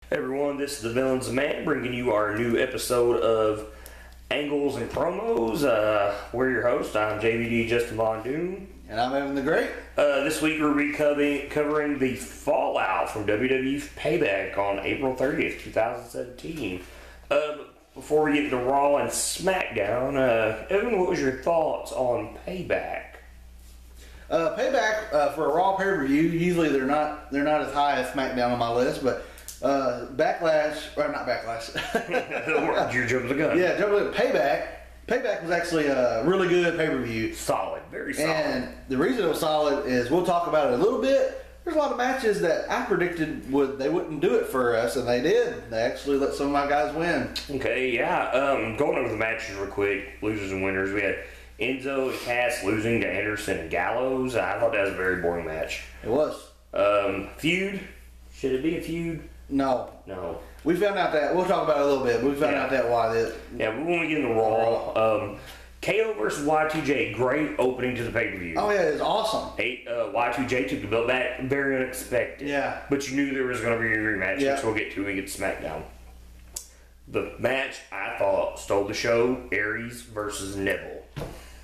Hey everyone, this is the Villains of Man bringing you our new episode of Angles and Promos. We're your hosts. I'm JVD Justin Von Doom. And I'm Evan the Great. This week we'll be covering the fallout from WWE Payback on April 30th, 2017. Before we get into Raw and Smackdown, Evan, what was your thoughts on Payback? Payback for a Raw pay-per-view. Usually they're not as high as SmackDown on my list, but Backlash, or not Backlash. You're jumping the gun. Yeah, jumping the Payback. Payback was actually a really good pay-per-view. Solid, very solid. And the reason it was solid is we'll talk about it a little bit. There's a lot of matches that I predicted they wouldn't do it for us, and they did. They actually let some of my guys win. Okay, yeah. Going over the matches real quick, losers and winners. We had Enzo and Cass losing to Anderson and Gallows. I thought that was a very boring match. It was. Feud? Should it be a feud? No. We found out that, we'll talk about it a little bit, but we found out that why that. Yeah, but when we get into Raw, KO versus Y2J, great opening to the pay-per-view. Oh yeah, it was awesome. Y2J took the belt back, very unexpected. Yeah. But you knew there was going to be a rematch, which we'll get to when we get to SmackDown. The match, I thought, stole the show, Aries versus Neville.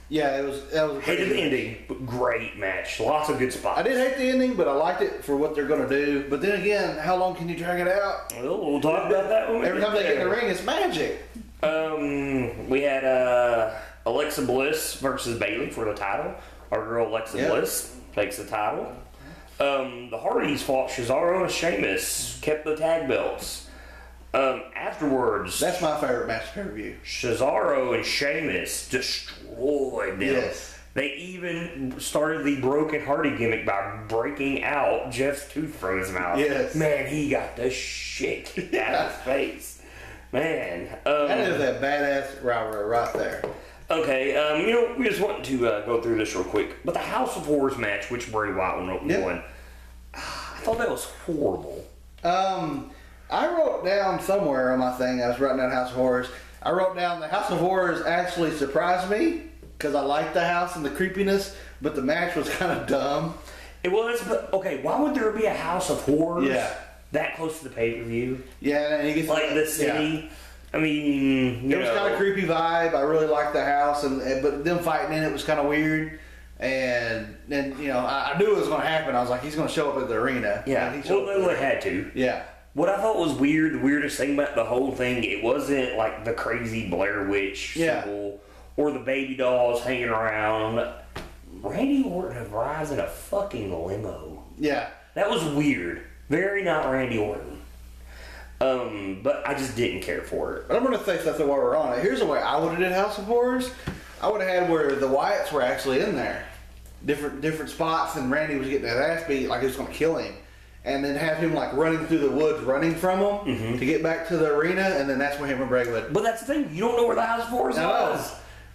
Yeah, it was Hated the ending, but great match. Lots of good spots. I did hate the ending, but I liked it for what they're going to do. But then again, how long can you drag it out? Well, we'll talk about that when we Every time they get in the ring, it's magic. We had Alexa Bliss versus Bayley for the title. Our girl Alexa Bliss takes the title. The Hardys fought Cesaro and Sheamus, kept the tag belts. Afterwards, that's my favorite match pay-per-view. Cesaro and Sheamus destroyed them. Yes. They even started the broken Hardy gimmick by breaking out Jeff's tooth from his mouth. Yes. Man, he got the shit kicked out of his face. Man. That is a badass rivalry right there. Okay, we just want to go through this real quick. But the House of Horrors match, which Bray Wyatt won, I thought that was horrible. I wrote down somewhere on my thing, I was writing down House of Horrors. I wrote down the House of Horrors actually surprised me because I liked the house and the creepiness, but the match was kind of dumb. It was, but okay, why would there be a House of Horrors that close to the pay-per-view? Yeah, and you get like the city. Yeah. I mean, it was kind of creepy vibe. I really liked the house, but them fighting in it was kind of weird. And then I knew it was going to happen. I was like, he's going to show up at the arena. Yeah, they had to. Yeah. What I thought was weird, the weirdest thing about the whole thing, it wasn't like the crazy Blair Witch symbol or the baby dolls hanging around. Randy Orton arrives in a fucking limo. Yeah. That was weird. Very not Randy Orton. But I just didn't care for it. But I'm going to say something while we're on it. Here's the way I would have did House of Horrors. I would have had where the Wyatts were actually in there. Different spots, and Randy was getting his ass beat like he was going to kill him. And then have him like running through the woods, running from them to get back to the arena, and then that's where him and Bray would. But that's the thing, you don't know where the House of Horrors was.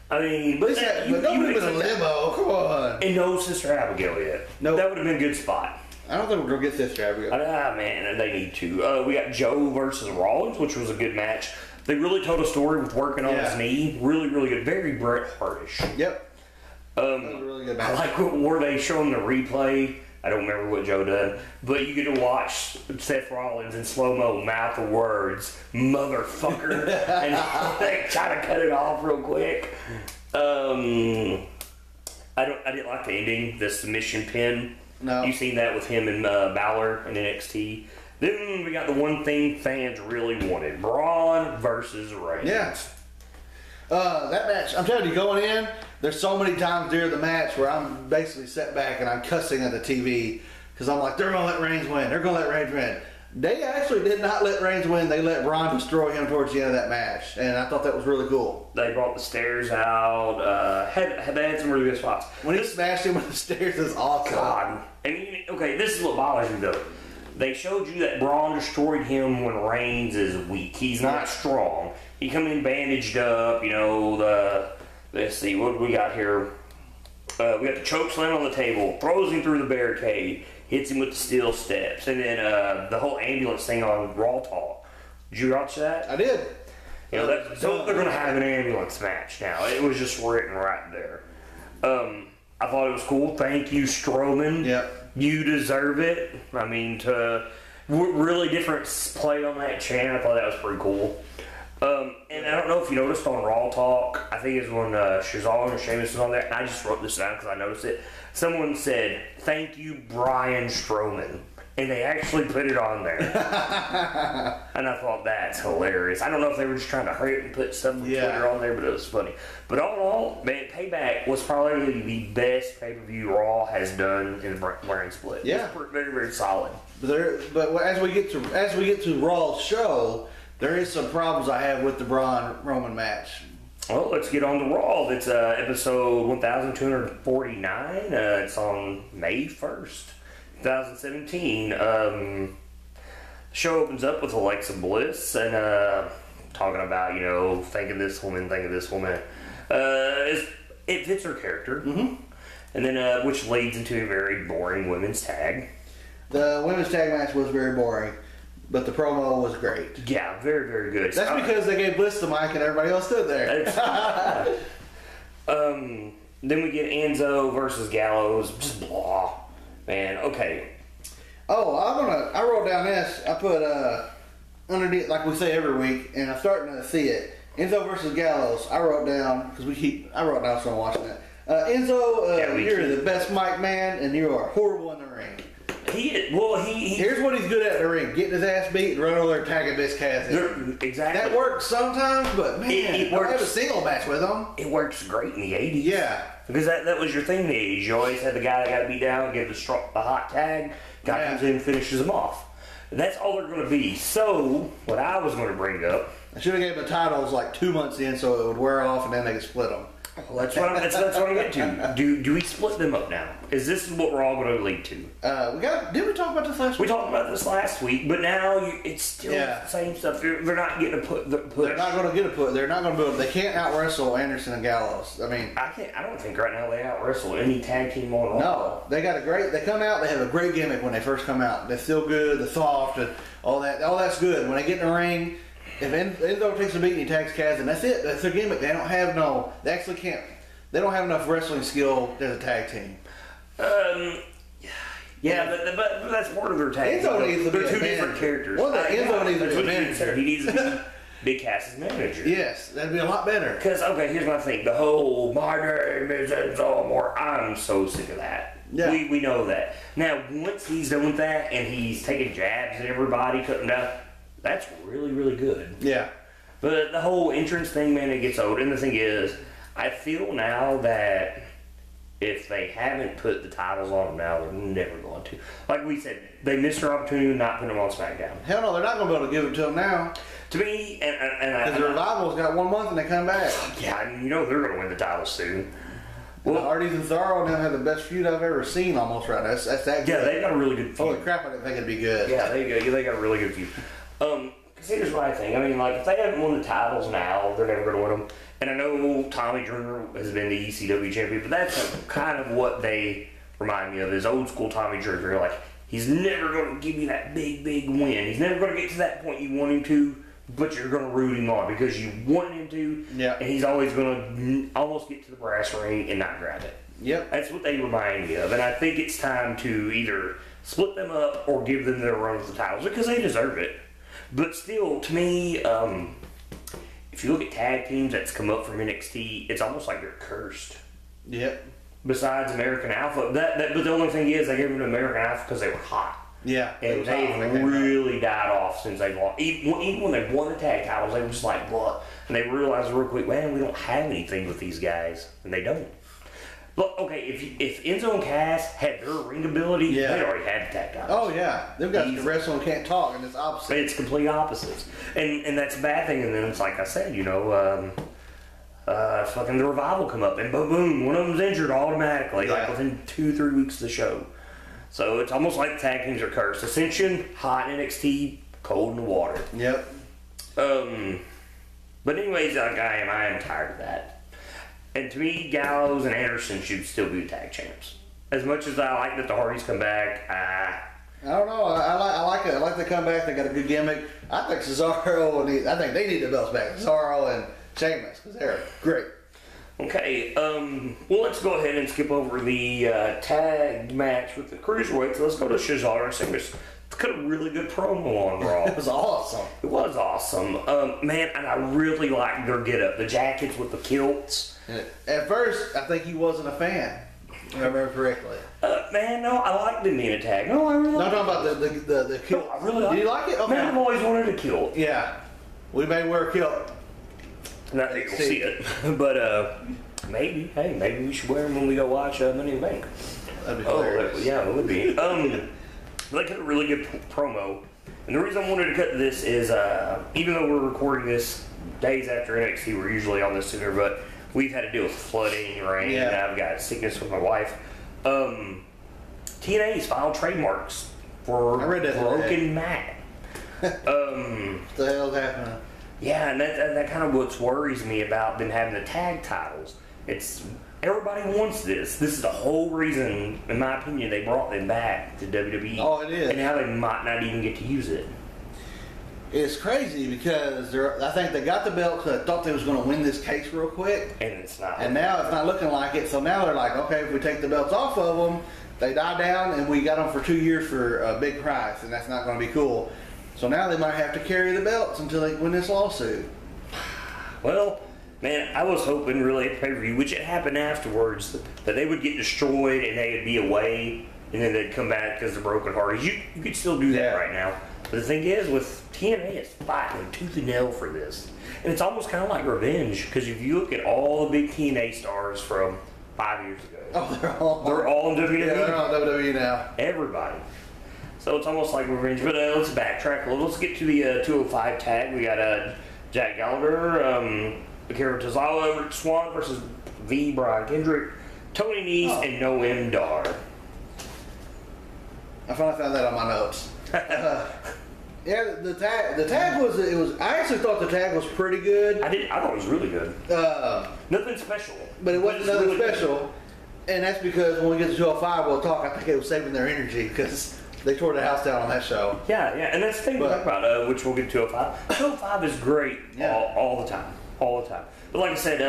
I mean, but don't move in a limo. Come on. And no Sister Abigail yet. No, that would have been a good spot. I don't think we're gonna get Sister Abigail. Man, they need to. We got Joe versus Rollins, which was a good match. They really told a story with working on his knee. Really, really good. Very Bret Hartish. Yep. That was a really good match. I like where they showing the replay. I don't remember what Joe did, but you get to watch Seth Rollins in slow-mo mouth the words, motherfucker, and they try to cut it off real quick. I didn't like the ending, the submission pin. No. You seen that with him and Balor in NXT. Then we got the one thing fans really wanted, Braun versus Reigns. Yeah. That match, I'm telling you, going in, there's so many times during the match where I'm basically sat back and I'm cussing at the TV because I'm like, they're going to let Reigns win. They're going to let Reigns win. They actually did not let Reigns win. They let Braun destroy him towards the end of that match, and I thought that was really cool. They brought the stairs out. They had some really good spots. When he smashed him with the stairs, is awesome. God. I mean, okay, this is what bothers me though. They showed you that Braun destroyed him when Reigns is weak. He's not strong. He come in bandaged up, let's see, what do we got here? We got the choke slam on the table, throws him through the barricade, hits him with the steel steps, and then the whole ambulance thing on Raw Talk. Did you watch that? I did. So they're going to have an ambulance match now. It was just written right there. I thought it was cool. Thank you, Strowman. Yep. You deserve it. I mean, really different play on that chant. I thought that was pretty cool. And I don't know if you noticed on Raw Talk, I think it's when Shazam or Sheamus was on there, and I just wrote this down because I noticed it. Someone said, "Thank you, Braun Strowman." And they actually put it on there. And I thought, that's hilarious. I don't know if they were just trying to hurry up and put stuff from Twitter on there, but it was funny. But all in all, man, Payback was probably the best pay-per-view Raw has done in the brand split. Yeah. It's very, very solid. But as we get to Raw's show, there is some problems I have with the Braun Roman match. Well, let's get on to Raw. It's episode 1249. It's on May 1st. 2017. The show opens up with Alexa Bliss and talking about, thinking this woman. It fits her character. Mm-hmm. And then, which leads into a very boring women's tag. The women's tag match was very boring, but the promo was great. Yeah, very, very good. That's because they gave Bliss the mic and everybody else stood there. Then we get Enzo versus Gallows. Just blah. Man, okay. Oh, I wrote down this. I put underneath, like we say every week, and I'm starting to see it. Enzo versus Gallows. I wrote down I wrote down so I'm watching it. Enzo, you're the best mic man, and you are horrible in the ring. Here's what he's good at in the ring: getting his ass beat and running over there tagging Miss Cassidy. Exactly. That works sometimes, but man, it works. I have a single match with him. It works great in the 80s. Yeah. Because that was your thing in the 80s. You always had the guy that got to be down, give the hot tag, guy comes in and finishes him off. And that's all they're going to be. So, what I was going to bring up... I should have gave the titles like 2 months in so it would wear off and then they could split them. Well, that's what I'm getting to. Do we split them up now? Is this what we're all going to lead to? Did we talk about this last week? We talked about this last week, but now it's still the same stuff. They're not getting a push. They're not going to get a push. They're not going to build. They can't out wrestle Anderson and Gallows. I mean, I don't think right now they out wrestle any tag team on Raw. No, they got a great. They come out. They have a great gimmick when they first come out. They're still good. They're soft and all that. All that's good. When they get in the ring, if Enzo takes a beat and he tags Kaz, and that's it. That's their gimmick. They don't have no. They actually can't. They don't have enough wrestling skill as a tag team. Yeah, but that's part of their tag. Enzo needs to be They're two different characters. Well, Enzo needs to be a manager. He needs to be Big Cass's manager. Yes, that'd be a lot better. Because, okay, here's my thing. The whole, my name is Enzo Amore. I'm so sick of that. Yeah. We know that. Now, once he's done with that and he's taking jabs at everybody, cutting down, that's really, really good. Yeah. But the whole entrance thing, man, it gets old. And the thing is, I feel now that if they haven't put the titles on them now, they're never going to. Like we said, they missed their opportunity of not putting them on SmackDown. Hell no, they're not going to be able to give it to them now. To me, because the Revival's got 1 month and they come back. Yeah, I mean, they're going to win the titles soon. Well, the Hardys and Cesaro now have the best feud I've ever seen almost right now. That's that good. Yeah, they got a really good feud. Holy crap, I didn't think it'd be good. Yeah, they got a really good feud. Here's my thing. I mean, like, if they haven't won the titles now, they're never going to win them. And I know Tommy Dreamer has been the ECW champion, but that's kind of what they remind me of, is old school Tommy Dreamer. Like, he's never going to give you that big, big win. He's never going to get to that point you want him to, but you're going to root him on because you want him to. Yeah. And he's always going to almost get to the brass ring and not grab it. Yep. That's what they remind me of. And I think it's time to either split them up or give them their run of the titles because they deserve it. But still, to me, if you look at tag teams that's come up from NXT, it's almost like they're cursed. Yep. Besides American Alpha, but the only thing is they gave them to American Alpha because they were hot. Yeah. And they've really died off since they've lost. Even when they won the tag titles, they were just like, what? And they realized real quick, man, we don't have anything with these guys. And they don't. But, okay, if Enzo and Cass had their ring ability, they'd already had the tag titles. Oh, yeah. Them guys can wrestle and can't talk, and it's opposite. It's complete opposites. And that's a bad thing. And then it's like I said, fucking the Revival come up, and boom, one of them's injured automatically, like within 2-3 weeks of the show. So it's almost like the tag teams are cursed. Ascension, hot NXT, cold in the water. Yep. But anyways, like I am tired of that. And to me, Gallows and Anderson should still be tag champs. As much as I like that the Hardys come back, I don't know. I like it. I like the comeback. They got a good gimmick. I think Cesaro I think they need the belts back. Cesaro and Sheamus, because they're great. Okay, well, let's go ahead and skip over the tag match with the Cruiserweights. Let's go to Cesaro and Sheamus. cut a really good promo on Raw. It was awesome. It was awesome. Man, and I really liked their get-up. The jackets with the kilts. At first, I think he wasn't a fan. If I remember correctly. Man, no, I liked them in a tag. No, I really No, liked I'm talking about the kilt. No, I really liked Do you like it? Okay. Man, I've always wanted a kilt. Yeah. We may wear a kilt. Not that you'll see it. But, maybe. Hey, maybe we should wear them when we go watch Money in the Bank. That'd be hilarious. Yeah, it would be. They cut a really good promo. And the reason I wanted to cut this is, even though we're recording this days after NXT, we're usually on this sooner, but we've had to deal with flooding, rain, and I've got sickness with my wife. TNA's filed trademarks for Broken Matt. What the hell's happening? Yeah, and that kind of what worries me about them having the tag titles. It's everybody wants this. This is the whole reason, in my opinion, they brought them back to WWE. Oh, it is. And now they might not even get to use it. It's crazy because I think they got the belt because they thought they was going to win this case real quick. And it's not. And now it's not looking like it. So now they're like, okay, if we take the belts off of them, they die down, and we got them for 2 years for a big price, and that's not going to be cool. So now they might have to carry the belts until they win this lawsuit. Well, man, I was hoping really at pay-per-view, which it happened afterwards, that they would get destroyed and they would be away, and then they'd come back because they're broken hearted. You could still do that right now. But the thing is, with TNA, it's fighting tooth and nail for this. And it's almost kind of like revenge, because if you look at all the big TNA stars from 5 years ago. Oh, they're all in WWE. Yeah, they're on WWE now. Everybody. So it's almost like revenge. But let's backtrack a little. Let's get to the 205 tag. We got Jack Gallagher, Akira Tozawa, Rick Swann versus V. Brian Kendrick, Tony Nese, and Noam Dar. I finally found that on my notes. Yeah, the tag was. I actually thought the tag was pretty good. I thought it was really good. Nothing special. But it wasn't nothing really special. Good. And that's because when we get to 205, we'll talk. I think it was saving their energy because they tore the house down on that show. Yeah, and that's the thing we talk about, which we'll get to 205. 205 is great all the time. All the time. But like I said,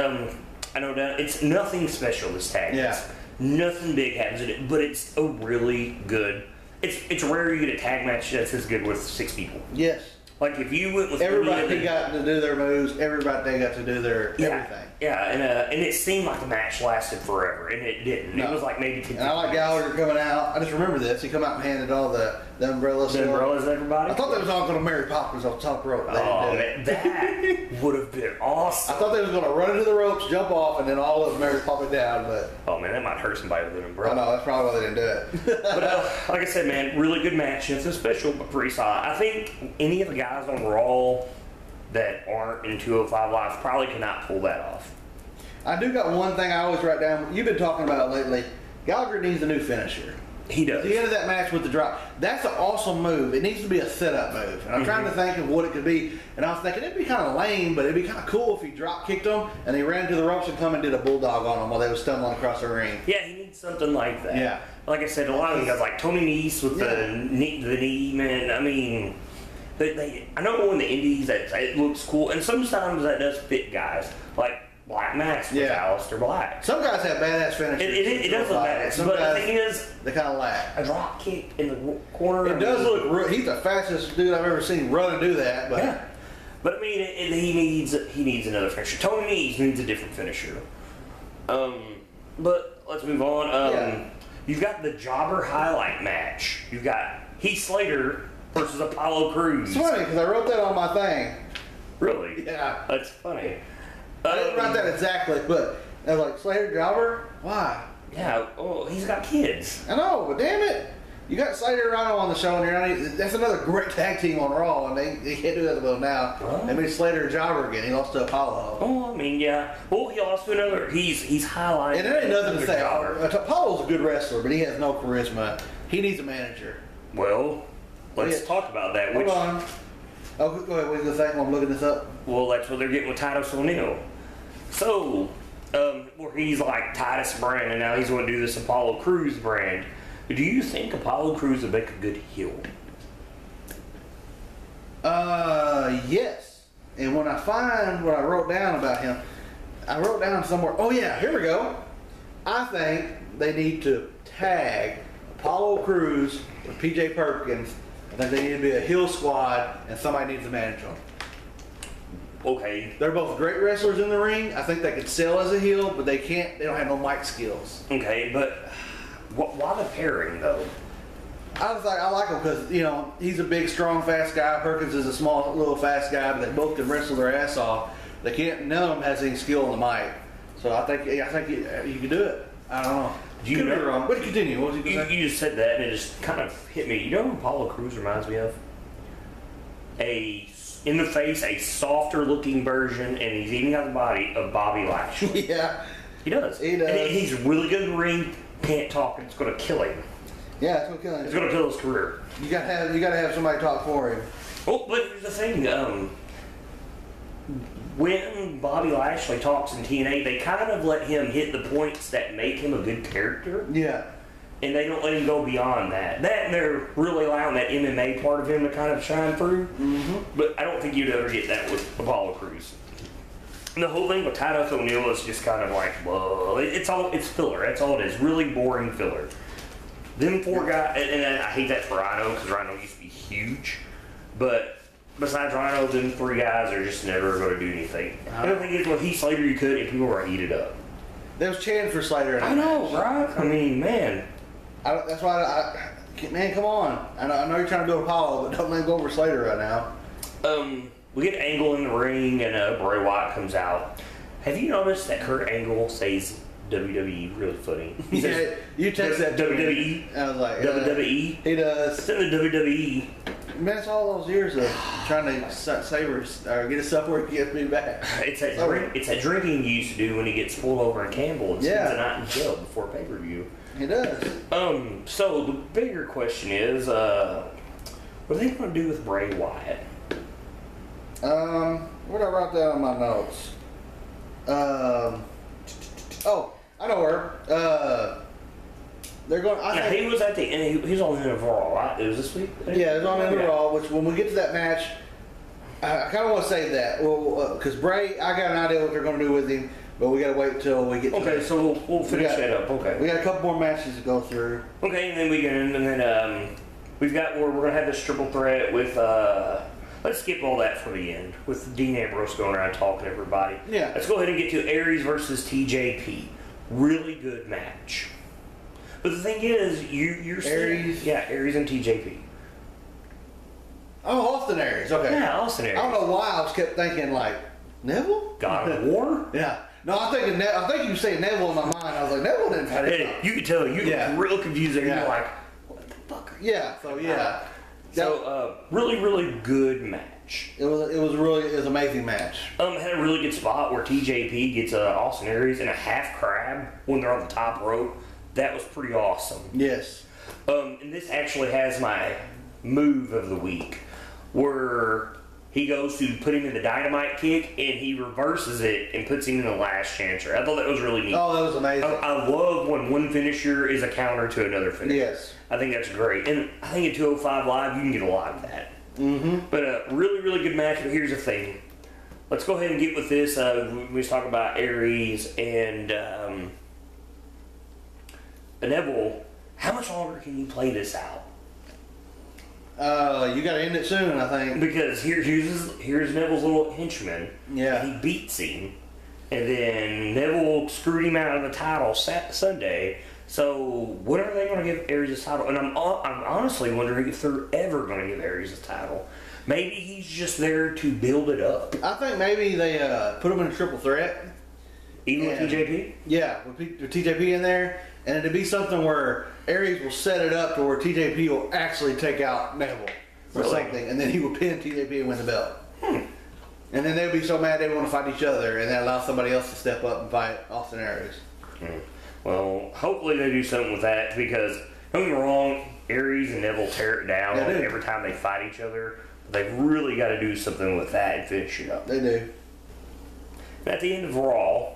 I know that it's nothing special, this tag. Yeah. It's nothing big happens in it, but it's a really good. It's rare you get a tag match that's as good with 6 people. Yes. Like if you went with everybody got to do their moves, everybody got to do their everything. Yeah, and it seemed like the match lasted forever, and it didn't. No. It was like maybe 10 And I like Gallagher coming out. I just remember this. He come out and handed all the umbrellas. The umbrellas to everybody? I thought they was all going to Mary Poppins off the top rope. That would have been awesome. I thought they was going to run into the ropes, jump off, and then all of them Mary Poppins down. But oh man, that might hurt somebody with an umbrella. I know, that's probably why they didn't do it. But like I said, man, really good match. It's a special, but pretty solid. I think any of the guys on Raw that aren't in 205 Live probably cannot pull that off. I do got one thing I always write down. You've been talking about it lately. Gallagher needs a new finisher. He does. At the end of that match with the drop, that's an awesome move. It needs to be a setup move. And I'm trying to think of what it could be. And I was thinking it'd be kind of lame, but it'd be kind of cool if he drop kicked them and he ran to the ropes and come and did a bulldog on them while they were stumbling across the ring. Yeah, he needs something like that. Yeah. Like I said, a lot of guys like Tony Nese with the knee, man. I mean, I know in the indies that it looks cool, and sometimes that does fit guys. Like Black Mass with Aleister Black. Some guys have badass finishers. It does look badass, but the thing is, they kind of lack. A drop kick in the corner. It does look. He's the fastest dude I've ever seen run and do that. But yeah. But I mean, he needs another finisher. Tony Nese needs a different finisher. But let's move on. You've got the Jobber highlight match. You've got Heath Slater versus Apollo Crews. It's funny because I wrote that on my thing. Really? Yeah. That's funny. I didn't write that exactly, but I was like, Slater Jobber? Why? Yeah, well, he's got kids. I know, but damn it. You got Slater Rhino on the show, and that's another great tag team on Raw, and they can't do that well now. Huh? They made Slater Jobber again. He lost to Apollo. Oh, I mean, yeah. Well, he lost to another. He's highlighted. And there ain't nothing to say. Apollo's a good wrestler, but he has no charisma. He needs a manager. Well, let's talk about that. Hold on. Oh, go ahead. What was the thing? I'm looking this up. Well, that's what they're getting with Titus O'Neil. So, where he's like Titus brand, and now he's going to do this Apollo Crews brand. Do you think Apollo Crews would make a good heel? Yes. And when I find what I wrote down about him, I wrote down somewhere. Oh yeah, here we go. I think they need to tag Apollo Crews with PJ Perkins I think they need to be a heel squad, and somebody needs to manage them. Okay. They're both great wrestlers in the ring. I think they could sell as a heel, but they can't. They don't have no mic skills. Okay, but why the pairing though? I like him because he's a big, strong, fast guy. Perkins is a small, little, fast guy, but they both can wrestle their ass off. They can't. None of them has any skill on the mic. So I think you can do it. I don't know. You know, wrong. But continue. What was you going to say? You just said that, and it just kind of hit me. You know who Apollo Crews reminds me of? In the face, a softer looking version, and he's even got the body of Bobby Lashley. Yeah, he does. He does. And he's really good in the ring. Can't talk, and it's going to kill him. Yeah, it's going to kill him. It's going to kill his career. You got to have somebody talk for him. Oh, but here's the thing. When Bobby Lashley talks in TNA, they kind of let him hit the points that make him a good character. Yeah. And they don't let him go beyond that. And they're really allowing that MMA part of him to kind of shine through. Mm-hmm. But I don't think you'd ever get that with Apollo Crews. And the whole thing with Titus O'Neil is just kind of like, whoa, it's filler. That's all it is. Really boring filler. Them four guys, and I hate that for Rhino because Rhino used to be huge. But besides Rhino, them three guys are just never going to do anything. I don't think it's with Heath Slater you could if people were to eat it up. There was chanting for Slater. I know, right? I mean, man. That's why man, come on. I know you're trying to build Apollo, but don't let him go over Slater right now. We get Angle in the ring, and Bray Wyatt comes out. Have you noticed that Kurt Angle says WWE really funny? He says, you text that WWE. I was like, WWE. He does. It's in the WWE. Man, it's all those years of trying to save or get himself where he gets me back. It's that drinking he used to do when he gets pulled over in Campbell and spends the night in jail before pay-per-view. He does. So the bigger question is, what are they going to do with Bray Wyatt? What did I write down on my notes? Oh, I know where. They're going. He was at the end. He was on the end of Raw, right? It was this week. Yeah, it was on the end of Raw. Which, when we get to that match, I kind of want to save that. Well, because Bray, I got an idea what they're going to do with him, but we got to wait until we get. Okay, so we'll finish that up. Okay, we got a couple more matches to go through. Okay, and then we've got we're going to have this triple threat with. Let's skip all that for the end with Dean Ambrose going around talking to everybody. Yeah. Let's go ahead and get to Aries versus TJP. Really good match. But the thing is, you're Aries. Yeah, Aries and TJP. Oh, Austin Aries. Okay. Yeah, Austin Aries. I don't know why I was kept thinking like Neville. God of War. Yeah. No, I think you were saying Neville in my mind. I was like, Neville didn't fight it. You could tell you were real confused there. Yeah. You're like, what the fuck? Yeah. So yeah. So really, really good match. It was an amazing match. Had a really good spot where TJP gets Austin Aries in a half crab when they're on the top rope. That was pretty awesome. Yes. And this actually has my move of the week, where he goes to put him in the dynamite kick and he reverses it and puts him in the last chancer. I thought that was really neat. Oh, that was amazing. I love when one finisher is a counter to another finisher. Yes. I think that's great. And I think at 205 Live, you can get a lot of that. Mm-hmm. But a really, really good match. But here's the thing. Let's go ahead and get with this. We just talk about Aries and Neville. How much longer can you play this out? You got to end it soon, I think. Because here's Neville's little henchman. Yeah. And he beats him. And then Neville screwed him out of the title Sunday. So when are they going to give Aries his title? And I'm honestly wondering if they're ever going to give Aries his title. Maybe he's just there to build it up. I think maybe they put him in a triple threat. Even with TJP? Yeah, with TJP in there. And it'd be something where Aries will set it up to where TJP will actually take out Neville or something. And then he will pin TJP and win the belt. And then they'd be so mad they want to fight each other. And then allow somebody else to step up and fight Austin Aries. Well, hopefully they do something with that, because don't get me wrong, Aries and Neville tear it down every time they fight each other. But they've really got to do something with that and finish it up. They do. And at the end of Raw,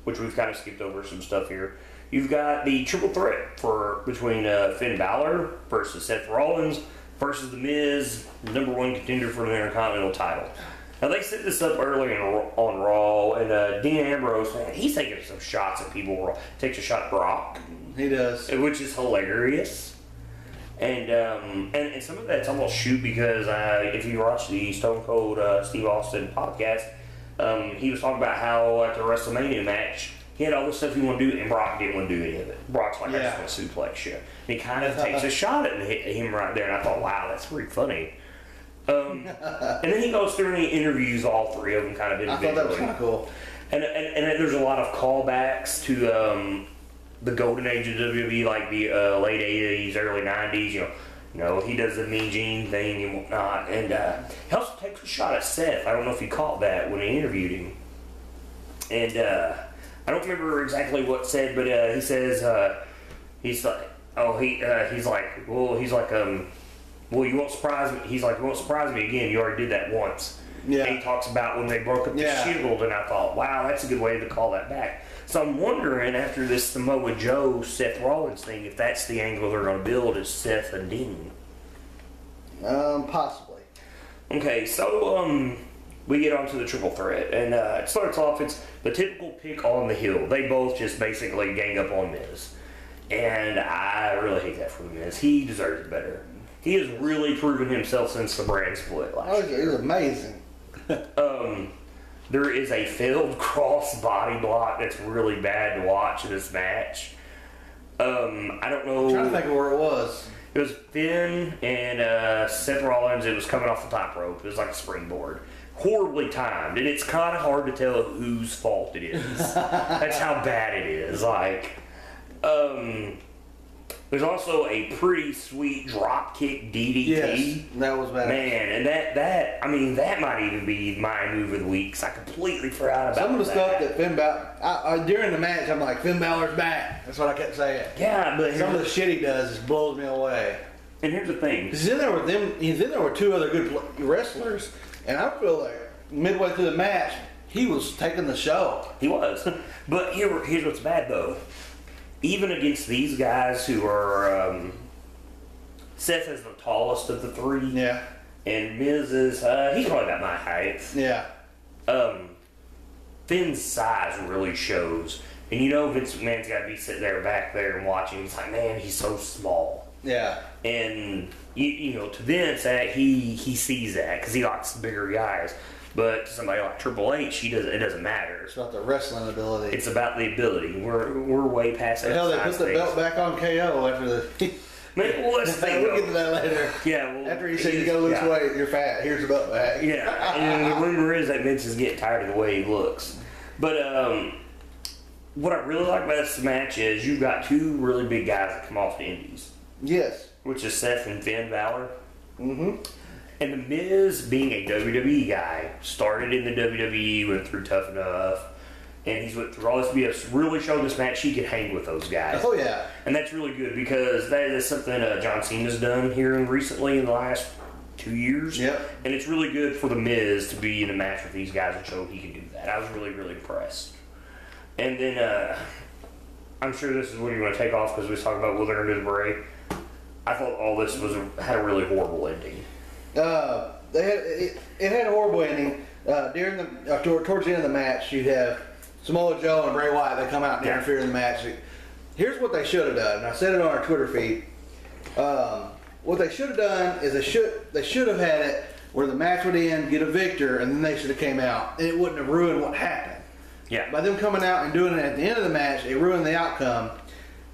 which we've kind of skipped over some stuff here, you've got the triple threat between Finn Balor versus Seth Rollins versus The Miz, #1 contender for the Intercontinental title. Now, they set this up early on Raw, and Dean Ambrose, man, he's taking some shots at people. Takes a shot at Brock. He does. Which is hilarious. And some of that's almost shoot because if you watch the Stone Cold Steve Austin podcast, he was talking about how at the WrestleMania match he had all this stuff he wanted to do, and Brock didn't want to do any of it. Brock's like, I just want to suplex you. And he kind of takes a shot at him right there, and I thought, wow, that's pretty funny. And then he goes through and he interviews all three of them kind of individually. I thought that was kind of cool. And there's a lot of callbacks to the golden age of WWE, like the late 80s, early 90s. You know, he does the Mean Gene thing and whatnot. And he also takes a shot at Seth. I don't know if you caught that when he interviewed him. And I don't remember exactly what said, but he says he's like, well, you won't surprise me. He's like, you won't surprise me again. You already did that once. Yeah. And he talks about when they broke up the Shield, and I thought, wow, that's a good way to call that back. So I'm wondering, after this Samoa Joe Seth Rollins thing, if that's the angle they're going to build is Seth and Dean. Possibly. Okay, so we get onto the triple threat, and it starts off. It's the typical pick on the heel. They both just basically gang up on Miz, and I really hate that for Miz. He deserves better. He has really proven himself since the brand split last year. He's amazing. There is a failed cross body block that's really bad to watch in this match. I don't know. I'm trying to think of where it was. It was Finn and Seth Rollins. It was coming off the top rope. It was like a springboard. Horribly timed, and it's kind of hard to tell whose fault it is. That's how bad it is. Like, there's also a pretty sweet drop kick DDT. Yes, that was bad. Man, and that might even be my move of the week, because I completely forgot about some of the that. stuff that Finn Balor, during the match, I'm like, Finn Balor's back. That's what I kept saying. Yeah, but some of the shit he does just blows me away. And here's the thing. He's in there with them. He's in there with two other good wrestlers, and I feel like midway through the match, he was taking the show. He was. But here's what's bad, though. Even against these guys who are, Seth is the tallest of the three. Yeah. And Miz is, he's probably about my height. Yeah. Finn's size really shows. And you know Vince McMahon's got to be sitting there back there and watching. He's like, man, he's so small. Yeah. And, you know, to Vince, he sees that because he likes the bigger guys. But to somebody like Triple H, it doesn't matter. It's about the wrestling ability. It's about the ability. We're way past that. Hell, they put the belt back on KO after the... Man, well, let's think, we'll get to that later. Yeah, well, after he said you gotta lose weight, you're fat. Here's the belt back. Yeah, and the rumor is that Vince is getting tired of the way he looks. But what I really like about this match is you've got two really big guys that come off the indies. Yes. Which is Seth and Finn Balor. Mm-hmm. And The Miz, being a WWE guy, started in the WWE, went through Tough Enough, and he's went through all this BS, really showed this match he could hang with those guys. Oh, yeah. And that's really good because that is something John Cena's done here recently in the last 2 years. Yep. And it's really good for The Miz to be in a match with these guys and show he can do that. I was really, really impressed. And then, I'm sure this is what you're going to take off because we was talking about will they're going to do the Bray. I thought all this had a really horrible ending. It had a horrible ending. During towards the end of the match, you'd have Samoa Joe and Bray Wyatt. They come out and interfere in the match. Here's what they should have done. And I said it on our Twitter feed. What they should have done is they should have had it where the match would end, get a victor, and then they should have came out, and it wouldn't have ruined what happened. Yeah. By them coming out and doing it at the end of the match, it ruined the outcome.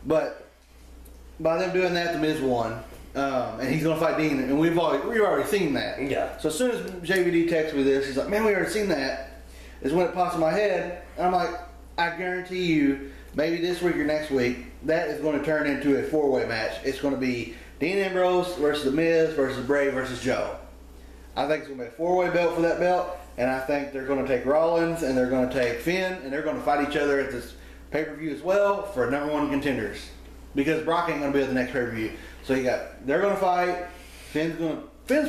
But by them doing that, the Miz won. And he's going to fight Dean, and we've already seen that. Yeah. So as soon as JVD texts me this, he's like, man, we already seen that. Is when it pops in my head, and I'm like, I guarantee you, maybe this week or next week, that is going to turn into a four-way match. It's going to be Dean Ambrose versus The Miz versus Bray versus Joe. I think it's going to be a four-way belt for that belt, and I think they're going to take Rollins, and they're going to take Finn, and they're going to fight each other at this pay-per-view as well for number one contenders. Because Brock ain't going to be at the next pay-per-view. So they're going to fight. Finn's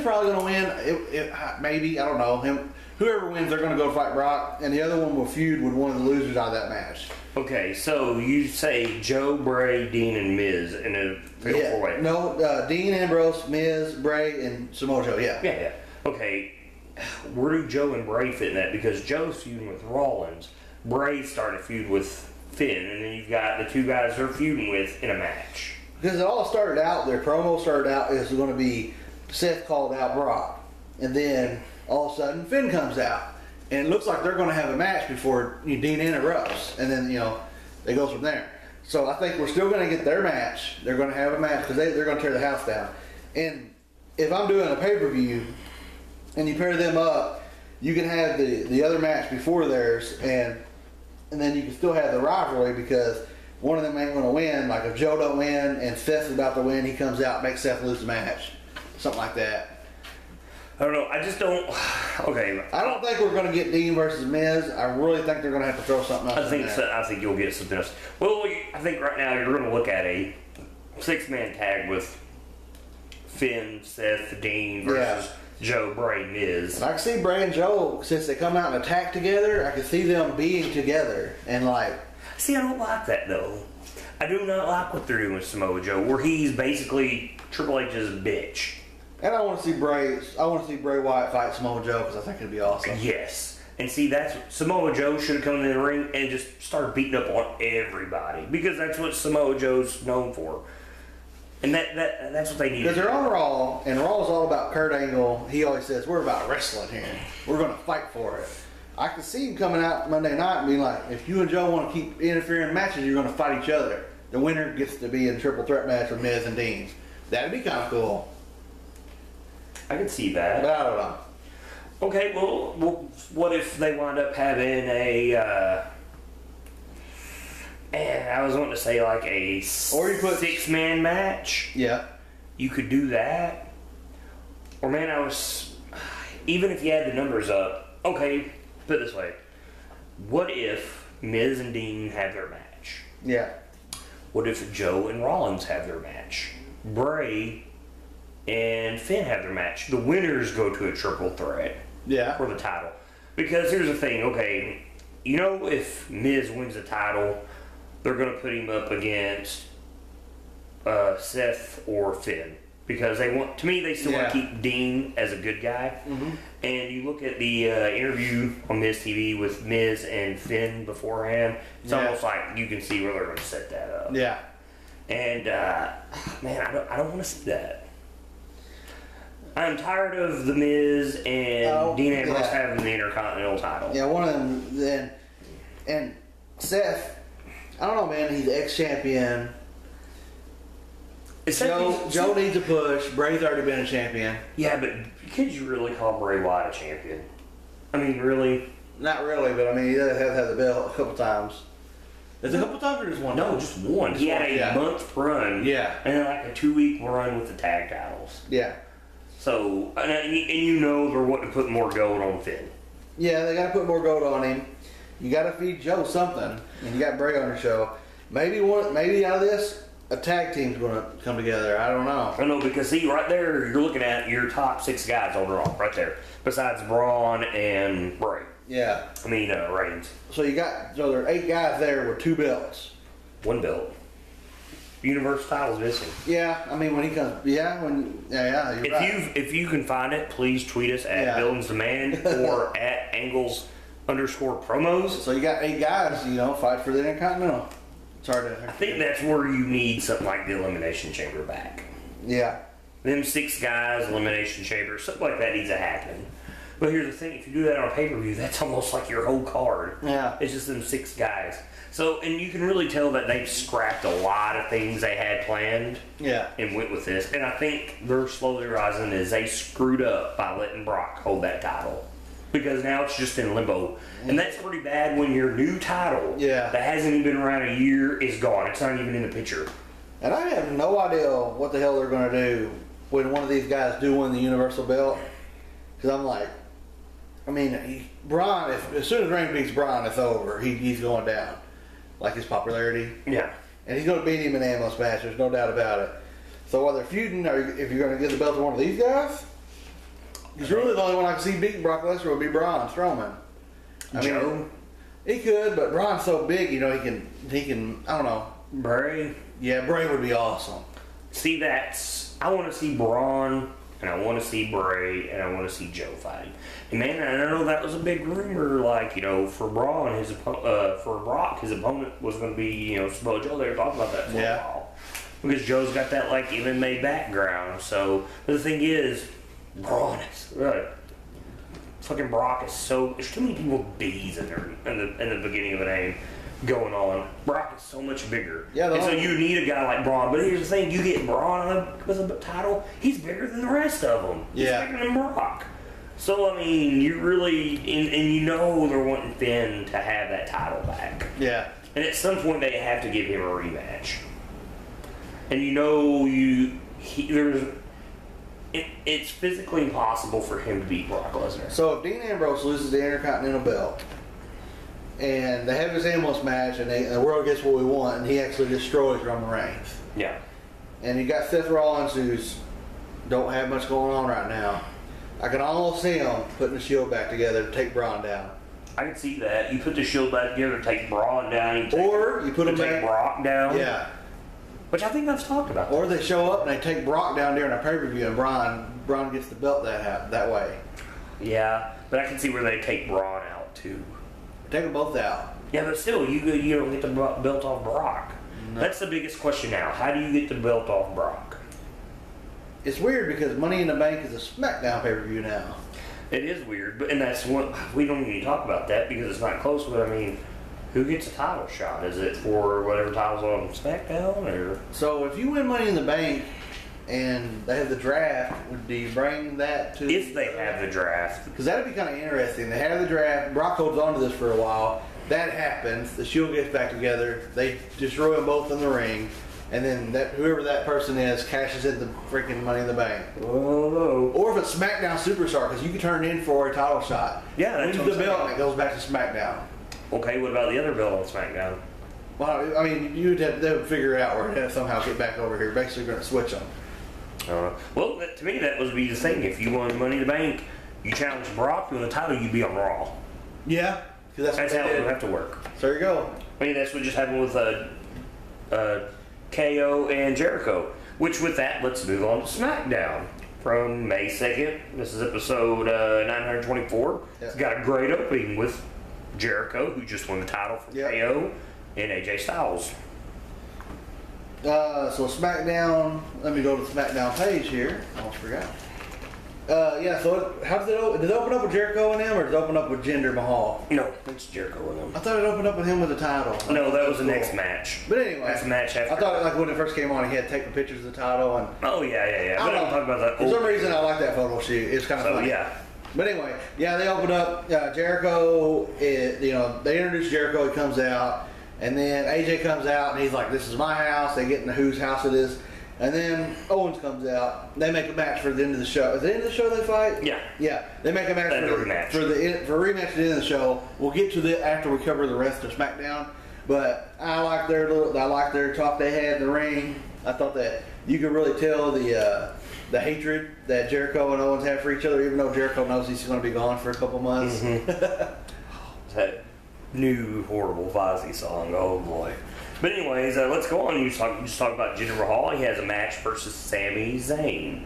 probably going to win. Maybe, I don't know. Whoever wins, they're going to go fight Brock, and the other one will feud with one of the losers out of that match. Okay, so you say Joe, Bray, Dean, and Miz in a fatal four-way. No, Dean, Ambrose, Miz, Bray, and Samoa Joe. Yeah. Yeah. Okay, where do Joe and Bray fit in that? Because Joe's feuding with Rollins, Bray started a feud with Finn, and then you've got the two guys they're feuding with in a match. Because it all started out, their promo started out as going to be Seth called out Brock. And then all of a sudden Finn comes out. And it looks like they're going to have a match before Dean interrupts. And then, they go from there. So I think we're still going to get their match. They're going to have a match because they're going to tear the house down. And if I'm doing a pay-per-view and you pair them up, you can have the other match before theirs, and then you can still have the rivalry because one of them ain't going to win. Like if Joe don't win and Seth's about to win, he comes out, makes Seth lose the match. Something like that. I don't know. I just don't. Okay. I don't think we're going to get Dean versus Miz. I really think they're going to have to throw something else in there. I think you'll get something else. Well, I think right now you're going to look at a 6-man tag with Finn, Seth, Dean versus Joe, Bray, Miz. And I can see Bray and Joe, since they come out and attack together, I can see them being together and like. See, I don't like that though. I do not like what they're doing with Samoa Joe, where he's basically Triple H's bitch. And I want to see Bray. I want to see Bray Wyatt fight Samoa Joe because I think it'd be awesome. Yes, and see that's Samoa Joe should have come in the ring and just started beating up on everybody because that's what Samoa Joe's known for, and that's what they need. Because they're on Raw, and Raw is all about Kurt Angle. He always says we're about wrestling here. We're going to fight for it. I can see him coming out Monday night and being like, if you and Joe want to keep interfering in matches, you're going to fight each other. The winner gets to be in a triple threat match with Miz and Dean. That'd be kind of cool. I can see that. But I don't know. Okay, well, what if they wind up having a, and I was wanting to say like a or you put 6-man match. Yeah. You could do that. Or man, even if you add the numbers up, okay, put it this way. What if Miz and Dean have their match? Yeah. What if Joe and Rollins have their match? Bray and Finn have their match. The winners go to a triple threat. Yeah. For the title. Because here's the thing, okay, if Miz wins the title, they're going to put him up against Seth or Finn. Because they still want to keep Dean as a good guy. Mm-hmm. And you look at the interview on Miz TV with Miz and Finn beforehand, it's almost like you can see where they're going to set that up. Yeah. And, man, I don't want to see that. I'm tired of The Miz and Dean Ambrose having the Intercontinental title. Yeah, one of them then. And Seth, I don't know, man, he's ex-champion. Joe needs a push. Bray's already been a champion. Yeah, but could you really call Bray Wyatt a champion? I mean, really? Not really, but I mean, he does have had the belt a couple times. Is it a couple times or just one? No, just one. He had a month run. Yeah. And then like a 2-week run with the tag titles. Yeah. So, and they're wanting to put more gold on Finn. Yeah, they got to put more gold on him. You got to feed Joe something, and you got Bray on your show. Maybe out of this, a tag team's going to come together. I don't know. I know, because see, right there, you're looking at your top 6 guys on Raw, right there. Besides Braun and Bray. Yeah. Reigns. So there are 8 guys there with 2 belts. 1 belt. Universal title's missing. Yeah, I mean when he comes, you're right. If you can find it, please tweet us at Villains Demand or at Angles_promos. So you got 8 guys, fight for the Intercontinental. It's hard to. I think that's where you need something like the Elimination Chamber back. Yeah. Them 6 guys, Elimination Chamber, something like that needs to happen. But here's the thing: if you do that on a pay-per-view, that's almost like your whole card. Yeah. It's just them 6 guys. So, and you can really tell that they've scrapped a lot of things they had planned. Yeah. And went with this. And I think they're slowly rising as they screwed up by letting Brock hold that title. Because now it's just in limbo. And that's pretty bad when your new title that hasn't even been around a year is gone. It's not even in the picture. And I have no idea what the hell they're going to do when one of these guys do win the Universal belt. Because I'm like, Braun, as soon as Reigns beats Braun, it's over. He's going down. Like his popularity. Yeah. And he's going to beat him in the ambulance match. There's no doubt about it. So while they're feuding, if you're going to give the belt to one of these guys, because really the only one I can see beating Brock Lesnar would be Braun Strowman. Joe? He could, but Braun's so big, he can, I don't know. Bray? Yeah, Bray would be awesome. See, I want to see Braun, and I want to see Bray, and I want to see Joe fighting. And man, I know that was a big rumor, for Braun, for Brock, his opponent was going to be, Samoa Joe. They were talking about that for a while. because Joe's got that like MMA background. So but the thing is, Braun is fucking Brock is so. There's too many people with B's in there in the beginning of a name going on. Brock is so much bigger. Yeah, and so you need a guy like Braun. But here's the thing: you get Braun with a title, he's bigger than the rest of them. He's bigger than Brock. So I mean, you really and you know they're wanting Finn to have that title back. Yeah. And at some point they have to give him a rematch. And you know it's physically impossible for him to beat Brock Lesnar. So if Dean Ambrose loses the Intercontinental belt, and they have this ambulance match, and the world gets what we want, and he actually destroys Roman Reigns. Yeah. And you got Seth Rollins, who's don't have much going on right now. I can almost see him putting the Shield back together to take Braun down. I can see that. You put the Shield back together to take Braun down. Or you put him take back, Brock down. Yeah. Which I think I've talked about. Or they show up and they take Brock down during a pay-per-view, and Braun gets the belt that way. Yeah, but I can see where they take Braun out too. Take them both out. Yeah, but still, you don't get the belt off Brock. No. That's the biggest question now. How do you get the belt off Brock? It's weird because Money in the Bank is a SmackDown pay-per-view now. It is weird, and that's what we don't even talk about that because it's not close. But I mean, who gets a title shot? Is it for whatever title's on SmackDown, or? So if you win Money in the Bank and they have the draft, do you bring that to? If they have the draft, because that'd be kind of interesting. They have the draft. Brock holds on to this for a while. That happens. The Shield gets back together. They destroy them both in the ring. And then whoever that person is cashes in the freaking Money in the Bank. Oh. Or if it's SmackDown Superstar, because you can turn it in for a title shot. Yeah, that's wins the belt and it goes back to SmackDown. Okay, what about the other belt on SmackDown? Well, I mean, they would figure out where to somehow get back over here. Basically, going to switch them. Well, to me, that would be the thing. If you won Money in the Bank, you challenge Brock, you win the title, you'd be on Raw. Yeah, because that's how it would have to work. So there you go. I mean, that's what just happened with KO and Jericho. Which, with that, let's move on to SmackDown from May 2nd. This is episode 924. It's got a great opening with Jericho, who just won the title from KO, and AJ Styles. So SmackDown, let me go to the SmackDown page here. I almost forgot. So how does it open? Did it open up with Jericho and them, or did it open up with Jinder Mahal? No, it's Jericho and them. I thought it opened up with him with the title. No, that was the next match. But anyway, that's the match after. I thought like when it first came on, he had to take the pictures of the title and. Oh yeah. But I'm talking about that. For some reason, I like that photo shoot. It's kind of funny. Yeah. But anyway, they opened up Jericho. They introduce Jericho. He comes out, and then AJ comes out, and he's like, "This is my house." They get into whose house it is. And then Owens comes out. They make a match for the end of the show. At the end of the show, they fight. Yeah. Yeah. They make a match for a rematch at the end of the show. We'll get to it after we cover the rest of SmackDown. But I like their talk they had in the ring. I thought that you could really tell the hatred that Jericho and Owens have for each other, even though Jericho knows he's going to be gone for a couple months. Mm-hmm. That new horrible Fozzy song. Oh boy. But anyways, let's go on. You just talk about Jinder Mahal. He has a match versus Sami Zayn.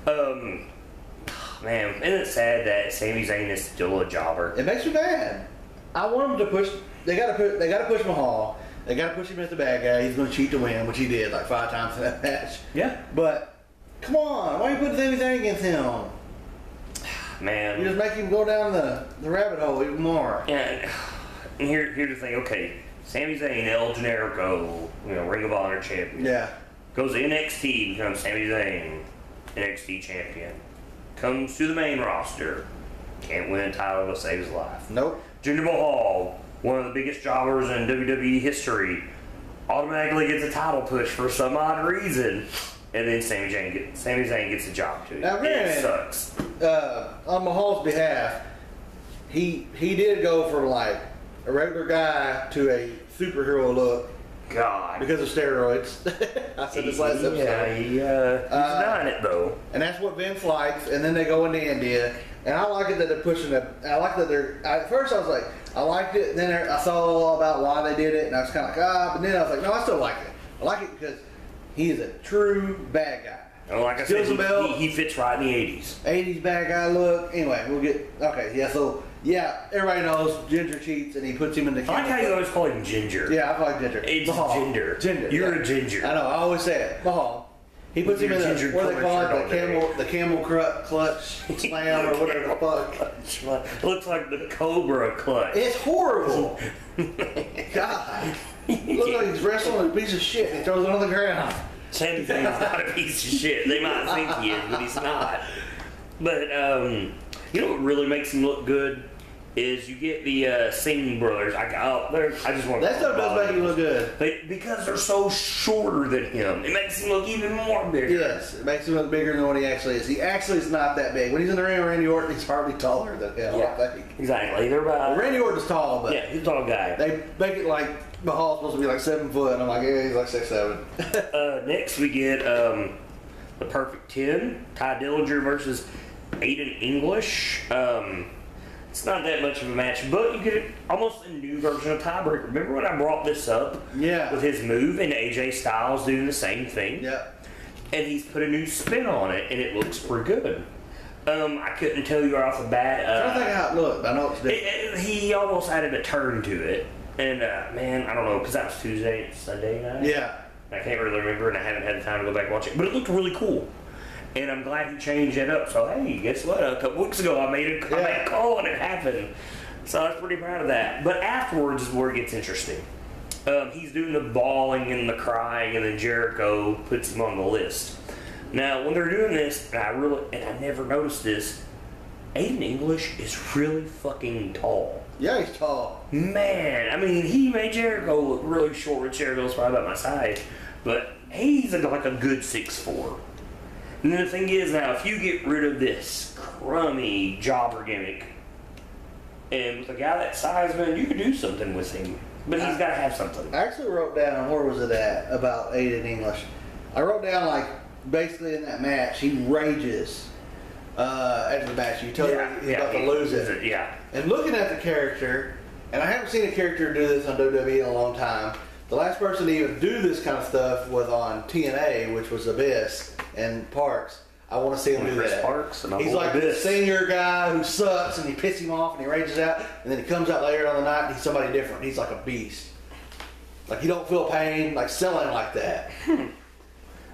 Man, isn't it sad that Sami Zayn is still a jobber? It makes me mad. I want them to push. They got to push Mahal. They got to push him as the bad guy. He's going to cheat to win, which he did like 5 times in that match. Yeah. But come on, why are you putting Sami Zayn against him? Man, you just make him go down the rabbit hole even more. Yeah. And here's the thing. Okay. Sami Zayn, El Generico, Ring of Honor champion. Yeah. Goes to NXT, becomes Sami Zayn, NXT champion. Comes to the main roster. Can't win a title to save his life. Nope. Jinder Mahal, one of the biggest jobbers in WWE history, automatically gets a title push for some odd reason. And then Sami Zayn gets a job too. Now, it sucks. On Mahal's behalf, he did go from like a regular guy to a superhero look. God. Because of steroids. I said this last episode. Yeah, he's done it though. And that's what Vince likes. And then they go into India. And I like it that they're pushing it. I like that at first I was like, I liked it. And then I saw all about why they did it. And I was kind of like, but then I was like, no, I still like it. I like it because he is a true bad guy. Oh, like I said, he fits right in the 80s. 80s bad guy look. Anyway, we'll get okay. Yeah, so yeah, everybody knows Ginger cheats, and he puts him in the. I like how you always call him Ginger. Yeah, I call him Ginger. It's Ginger. Ginger. You're yeah. a Ginger. I know. I always say it. Mahal. He puts him in the what do they call it? The camel clutch slam or whatever the fuck. It looks like the Cobra clutch. It's horrible. God. Looks like he's wrestling a piece of shit. He throws it on the ground. Same thing. He's not a piece of shit. They might think he is, but he's not. But you know what really makes him look good is you get the Singh brothers. I just want that stuff does make him look good because they're so shorter than him. It makes him look even more bigger. Yes, it makes him look bigger than what he actually is. He actually is not that big. When he's in the ring with Randy Orton, he's hardly taller than him. Yeah, I think. Exactly. They're about. Randy Orton's tall, but yeah, he's a tall guy. They make it like Mahal's supposed to be like 7 foot, and I'm like, yeah, he's like 6'7". Next we get the Perfect 10, Ty Dillinger versus Aiden English. It's not that much of a match, but you get almost a new version of tiebreaker. Remember when I brought this up? Yeah. With his move and AJ Styles doing the same thing? Yeah. And he's put a new spin on it, and it looks pretty good. I couldn't tell you right off the bat. I don't think how it looked. I know it's different. He almost added a turn to it. And, man, I don't know, because that was Tuesday, Sunday night? Yeah. I can't really remember, and I haven't had the time to go back and watch it. But it looked really cool. And I'm glad he changed that up. So, hey, guess what? A couple weeks ago, I made a call, and it happened. So I was pretty proud of that. But afterwards is where it gets interesting. He's doing the bawling and the crying, and then Jericho puts him on the list. Now, when they're doing this, and I never noticed this, Aiden English is really fucking tall. Yeah, he's tall. Man, I mean, he made Jericho look really short. Jericho's probably about my size, but he's like a good 6'4". And then the thing is, now, if you get rid of this crummy jobber gimmick, and with a guy that size, man, you could do something with him. But he's got to have something. I actually wrote down, where was it at, about Aiden English. I wrote down, like, basically in that match, he rages after the match. You tell him he's about to lose it. Yeah. And looking at the character, and I haven't seen a character do this on WWE in a long time. The last person to even do this kind of stuff was on TNA, which was Abyss and Parks. I want to see him do that. Parks and he's like this senior guy who sucks, and you piss him off, and he rages out, and then he comes out later on the night, and he's somebody different. He's like a beast. Like, he don't feel pain, like selling like that.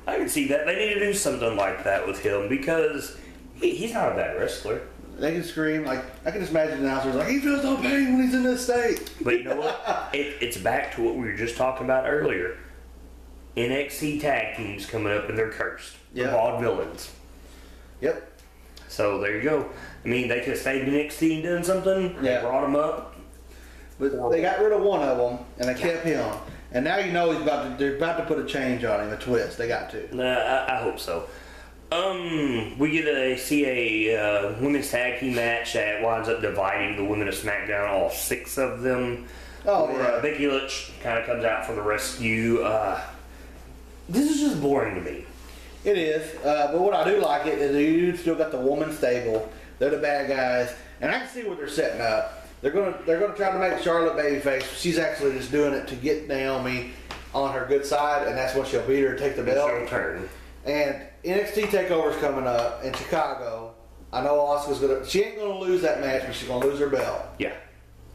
I can see that. They need to do something like that with him because he's not a bad wrestler. They can scream, like, I can just imagine the announcers like, he feels no pain when he's in this state. But you know what? It's back to what we were just talking about earlier. NXT tag teams coming up and they're cursed. They're vaudevillains. Yep. So there you go. I mean, they could have stayed in NXT and done something. They brought them up. But they got rid of one of them and they kept him. And now you know they're about to put a change on him, a twist. They got to. I hope so. We get to see a women's tag team match that winds up dividing the women of SmackDown, all 6 of them. Oh, yeah. Becky Lynch kind of comes out for the rescue. This is just boring to me. It is, but what I do like it is you still got the woman stable. They're the bad guys, and I can see what they're setting up. They're gonna try to make Charlotte babyface. She's actually just doing it to get Naomi on her good side, and that's when she'll beat her, take the belt. Turn. And NXT Takeover's coming up in Chicago. I know Asuka's she ain't gonna lose that match, but she's gonna lose her belt. Yeah.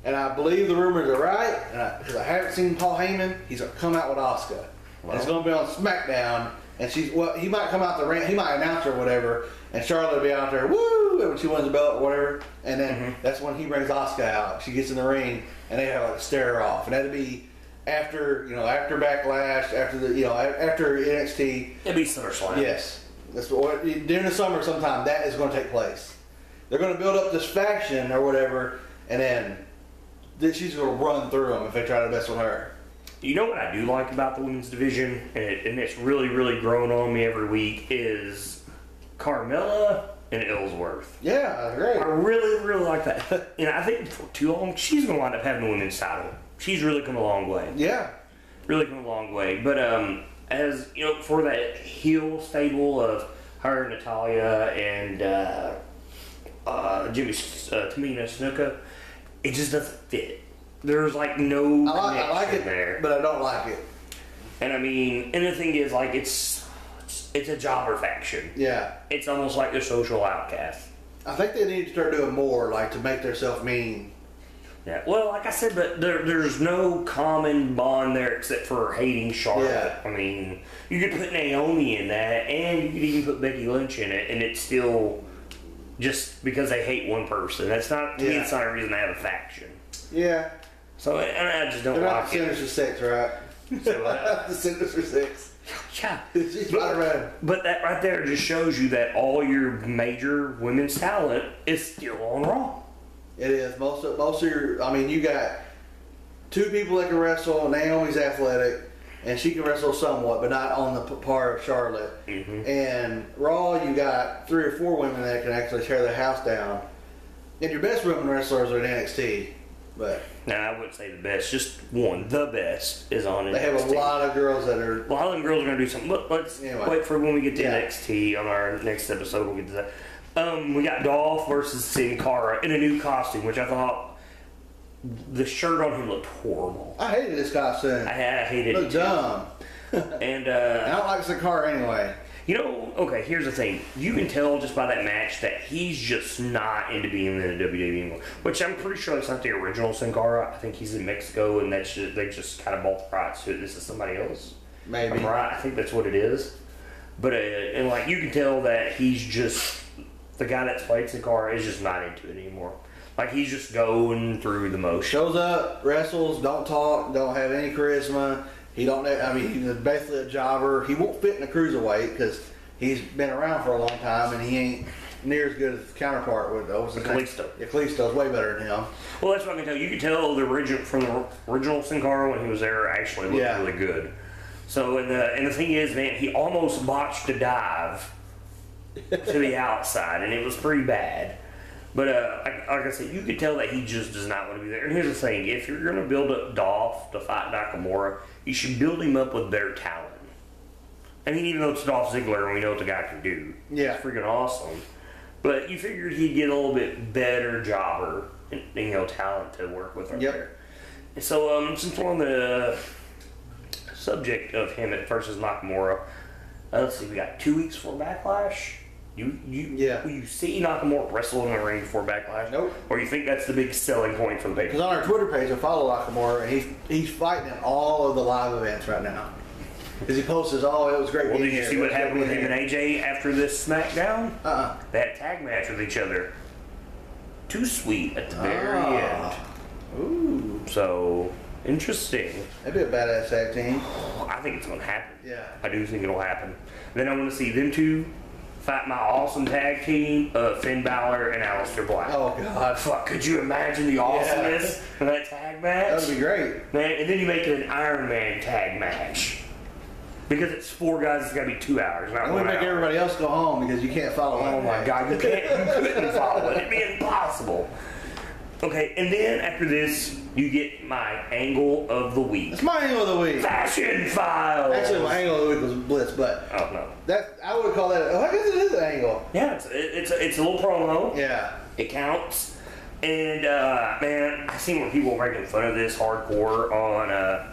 And I believe the rumors are right, because I haven't seen Paul Heyman. He's gonna come out with Asuka. Well, it's gonna be on SmackDown. And he might come out the ring, he might announce her or whatever, and Charlotte will be out there, woo, when she wins the belt or whatever, and then that's when he brings Asuka out. She gets in the ring, and they have like a stare off, and that'd be after Backlash, after NXT. It'd be SummerSlam. Yes, that's what during the summer sometime that is going to take place. They're going to build up this faction or whatever, and then she's going to run through them if they try to mess with her. You know what I do like about the women's division, and it's really, really growing on me every week, is Carmella and Ellsworth. Yeah, great. I really, really like that. And I think for too long, she's going to wind up having the women's title. She's really come a long way. Yeah. Really come a long way. But, as, you know, for that heel stable of her, Natalya, and Tamina Snuka, it just doesn't fit. There's like no connection I like it there, but I don't like it. And I mean, and the thing is, like, it's it's a jobber faction. Yeah. It's almost like the social outcast. I think they need to start doing more, like, to make themselves mean. Yeah, well, like I said, but there's no common bond there except for hating Charlotte. Yeah. I mean, you could put Naomi in that, and you could even put Becky Lynch in it, and it's still just because they hate one person. That's not, to me, it's not a reason to have a faction. Yeah. So, and I just don't They're not like the it. Sinister Six, right? So, The Sinister Six. yeah. She's right around. But that right there just shows you that all your major women's talent is still on Raw. It is. Most of your, I mean, you got two people that can wrestle. Naomi's athletic, and she can wrestle somewhat, but not on the par of Charlotte. Mm-hmm. And Raw, you got 3 or 4 women that can actually tear the house down. And your best women wrestlers are in NXT. But Now, I wouldn't say the best, just one. The best is on NXT. they have a lot of girls that are. A lot of them girls are going to do something. But let's Anyway. wait for when we get to Yeah. NXT on our next episode. We'll get to that. We got Dolph versus Sin Cara in a new costume, which I thought the shirt on him looked horrible. I hated this costume. I hated It it looked too. dumb. And I don't like Sakara anyway. you know, okay, here's the thing. You can tell just by that match that he's just not into being in the WWE anymore. Which I'm pretty sure that's not the original Sin Cara. I think he's in Mexico, and that's just, they just kind of bought the rights to it. This is somebody else. Maybe. I'm right. I think that's what it is. But and like you can tell that he's just the guy that's played Sin Cara is just not into it anymore. Like he's just going through the motion. Shows up, wrestles, don't talk, don't have any charisma. He don't. I mean, he's basically a jobber. He won't fit in a cruiserweight because he's been around for a long time and he ain't near as good as his counterpart with Kalisto. Yeah, Kalisto's way better than him. Well, that's what I can tell you. You can tell the original Sin Cara when he was there actually looked really good. So and the thing is, man, he almost botched a dive to the outside, and it was pretty bad. But like I said, you could tell that he just does not want to be there. And here's the thing: if you're going to build up Dolph to fight Nakamura, you should build him up with better talent. I mean, even though it's Dolph Ziggler and we know what the guy can do, Yeah. it's freaking awesome. But you figured he'd get a little bit better jobber and talent to work with right there. And so since we're on the subject of him versus Nakamura, let's see, we got 2 weeks for Backlash. You see Nakamura wrestle in the ring before Backlash? Nope. Or you think that's the big selling point for the Because paper? on our Twitter page, I follow Nakamura, and he's fighting in all of the live events right now. Because he posts, it was great. Well, being did you here. see what It was happened great with him being and here. AJ after this SmackDown? They had a tag match with each other. Too sweet at the very end. Ooh. So, interesting. That'd be a badass tag team. I think it's going to happen. Yeah. I do think it'll happen. Then I want to see them two fight my awesome tag team of Finn Balor and Aleister Black. Oh, God. Fuck, could you imagine the awesomeness of that tag match? That'd be great. Man, and then you make it an Iron Man tag match. Because it's 4 guys, it's got to be 2 hours, not And we 1 make hour. everybody else go home because you can't follow Oh that my tag. God, you couldn't follow it. It'd be impossible. Okay, and then after this, you get my angle of the week. That's my angle of the week. Fashion Files. Actually, my angle of the week was Bliss, but Oh no. that I would call that. I guess it is an angle. Yeah, it's a little promo. Yeah. It counts. And man, I seen where people were making fun of this hardcore on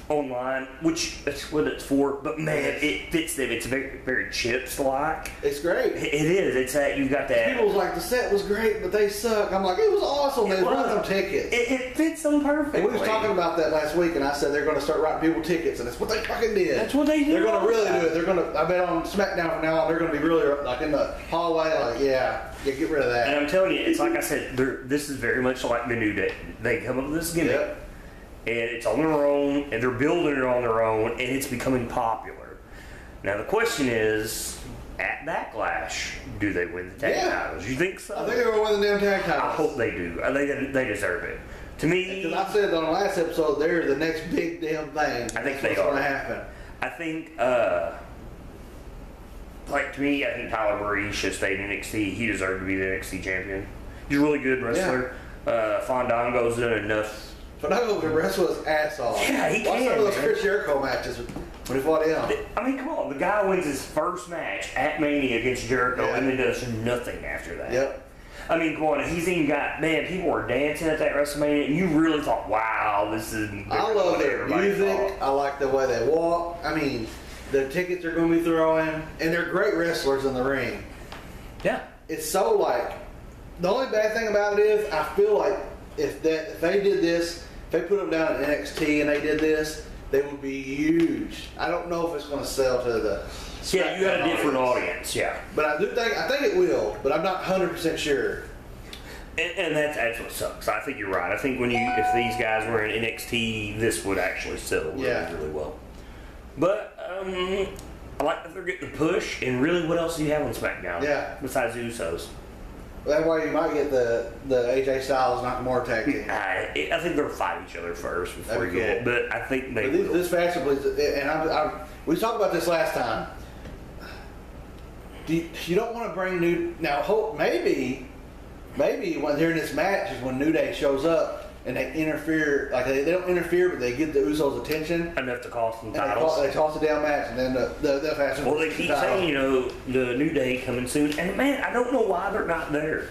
online, which that's what it's for. But man, it fits them. It's very, very Chips like. It's great. It is. It's that you've got that. People was like, the set was great, but they suck. I'm like, it was awesome. They brought them tickets. It fits them perfectly. And we was talking about that last week, and I said they're going to start writing people tickets, and that's what they fucking did. That's what they do. They're going to really do it. They're going to. I bet on SmackDown from now on, they're going to be really like in the hallway, like, yeah, get rid of that. And I'm telling you, it's like I said. This is very much like the New Day. They come up with this gimmick. Yep. And it's on their own, and they're building it on their own, and it's becoming popular. Now the question is, at Backlash, do they win the tag titles? You think so? I think they're going to win the damn tag titles. I hope they do. I think they deserve it. To me, Because I said on the last episode, they're the next big damn thing. I think That's they what's are. going to happen. I think, like to me, I think Tyler Breeze should stay in NXT. He deserved to be the NXT champion. He's a really good wrestler. Fandango's done enough. Fandango can wrestle his ass off. Yeah, he Watch can, some of those man. Chris Jericho matches when he fought him. I mean, come on. The guy wins his first match at Mania against Jericho and then does nothing after that. Yep. I mean, come on. He's even got, man, people were dancing at that WrestleMania, and you really thought, wow, this is. I love what their everybody music. thought. I like the way they walk. I mean, the tickets they're going to be throwing, and they're great wrestlers in the ring. Yeah. It's so like, the only bad thing about it is I feel like if they did this, if they put them down at NXT and they did this, they would be huge. I don't know if it's going to sell to the Yeah, you got a different audience, yeah. But I think it will, but I'm not 100% sure. And that's what sucks. I think you're right. I think if these guys were in NXT, this would actually sell really well. But I like that they're getting the push. And really, what else do you have on SmackDown? Yeah. Besides the Usos. That way you might get the AJ Styles Nakamura tag team. I think they'll fight each other first before you get it. But I think they will. This fashion, and we talked about this last time. You don't want to bring new... Now, maybe when they're in this match is when New Day shows up and they interfere. Like, they don't interfere, but they get the Usos' attention. Enough to cost them titles. They toss a down match, and then the fashion... Well, they keep saying, the New Day coming soon. And, man, I don't know why they're not there.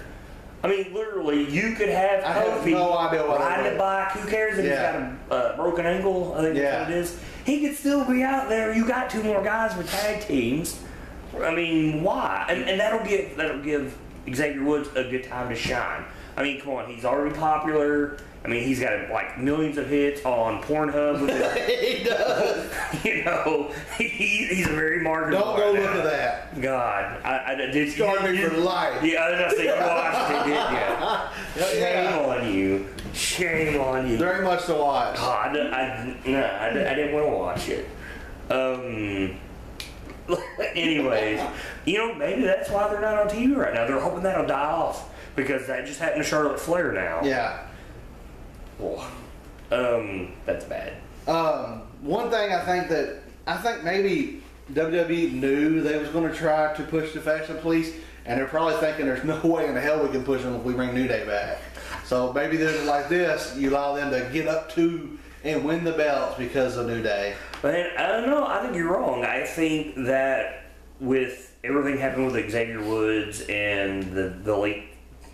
I mean, literally, you could have Kofi riding a bike. Who cares if he's got a broken ankle? I think that's what it is. He could still be out there. You got 2 more guys with tag teams. I mean, why? And that'll give Xavier Woods a good time to shine. I mean, come on, he's already popular. I mean, he's got like millions of hits on Pornhub. With He does. He's a very marketable. Don't go look at that. God, I did. Scarred me for life. Yeah, I was gonna say you watched it, didn't you? Shame on you. Shame on you. Very much to watch. God, I didn't want to watch it. Anyways, maybe that's why they're not on TV right now. They're hoping that'll die off because that just happened to Charlotte Flair now. Yeah. Well, that's bad. One thing I think maybe WWE knew they was going to try to push the Fashion Police, and they're probably thinking there's no way in the hell we can push them if we bring New Day back. So maybe they're like this, you allow them to get up to and win the belts because of New Day. Man, I don't know. I think you're wrong. I think that with everything happening with Xavier Woods and the late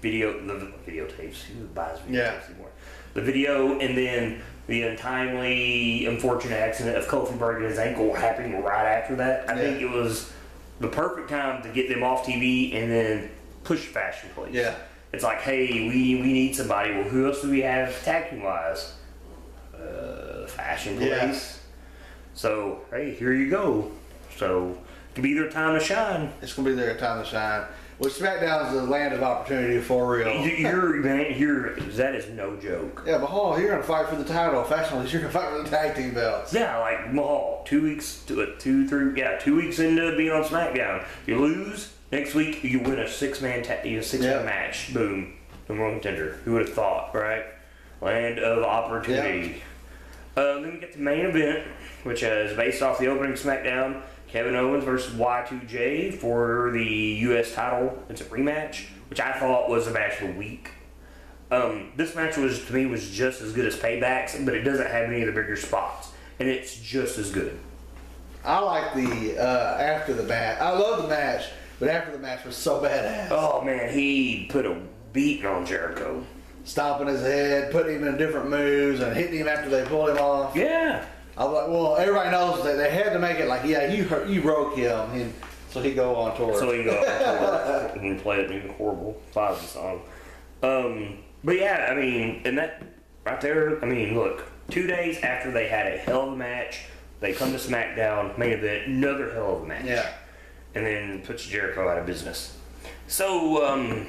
videotapes, who buys videotapes anymore? The video, and then the untimely, unfortunate accident of Kofi breaking his ankle happening right after that. I think it was the perfect time to get them off TV and then push Fashion Police. Yeah. It's like, hey, we need somebody. Well, who else do we have tag team wise? Fashion Police. Yeah. So, hey, here you go. So, it could be their time to shine. It's going to be their time to shine. Well, SmackDown is the land of opportunity for real. That is no joke. Yeah, Mahal, you're going to fight for the title. Fashion Police, you're going to fight for the tag team belts. Yeah, like Mahal, 2 weeks into being on SmackDown. You lose, next week you win a six-man match. Boom. Number 1 contender. Who would have thought, right? Land of opportunity. Then we get the main event, which is based off the opening SmackDown. Kevin Owens versus Y2J for the U.S. title. It's a rematch, which I thought was the match of the week. This match to me was just as good as Payback's, but it doesn't have any of the bigger spots, and it's just as good. I like the after the match. I love the match, but after the match was so badass. Oh man, he put a beating on Jericho. Stomping his head, putting him in different moves, and hitting him after they pulled him off. Yeah. I was like, well, everybody knows that they had to make it like, yeah, you broke him, and so he go on tour. So he can go on tour and play it horrible Fozzy song. But yeah, I mean, and that right there, I mean, look, 2 days after they had a hell of a match, they come to SmackDown, main event, another hell of a match. Yeah. And then puts Jericho out of business. So,